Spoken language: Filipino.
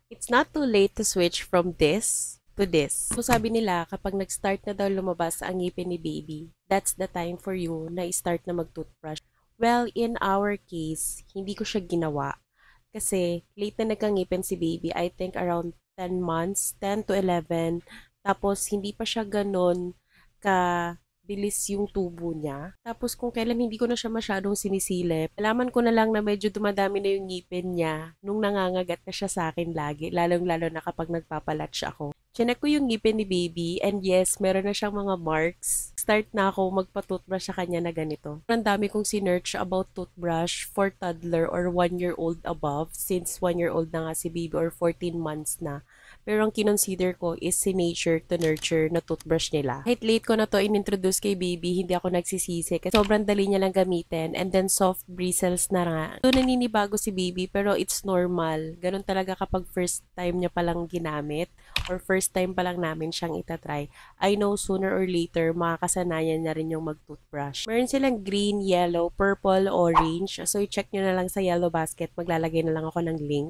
It's not too late to switch from this to this. So sabi nila, kapag nag-start na daw lumabas ang ngipin ni baby, that's the time for you na i-start na mag-toothbrush. Well, in our case, hindi ko siya ginawa. Kasi late na nagkangipin si baby, I think around 10 months, 10 to 11. Tapos hindi pa siya ganun ka bilis yung tubo niya. Tapos kung kailan hindi ko na siya masyadong sinisilip, alaman ko na lang na medyo dumadami na yung ngipin niya nung nangangagat na siya sa akin lagi, lalong-lalo na kapag nagpapalatch ako. Chinek ko yung ngipin ni baby and yes, meron na siyang mga marks. Start na ako magpa-toothbrush sa kanya na ganito. Ang dami kong sinearch about toothbrush for toddler or 1-year-old above since 1-year-old na nga si baby or 14 months na. Pero ang kinonsider ko is si nature to nurture na toothbrush nila. Kahit late ko na to in-introduce kay baby, hindi ako nagsisisi kasi sobrang dali niya lang gamitin and then soft bristles na nga. So naninibago si baby pero it's normal. Ganun talaga kapag first time niya palang ginamit or first time pa lang namin siyang itatry. I know sooner or later makakasanayan na rin yung mag-toothbrush. Meron silang green, yellow, purple, orange. So i-check nyo na lang sa yellow basket. Maglalagay na lang ako ng link.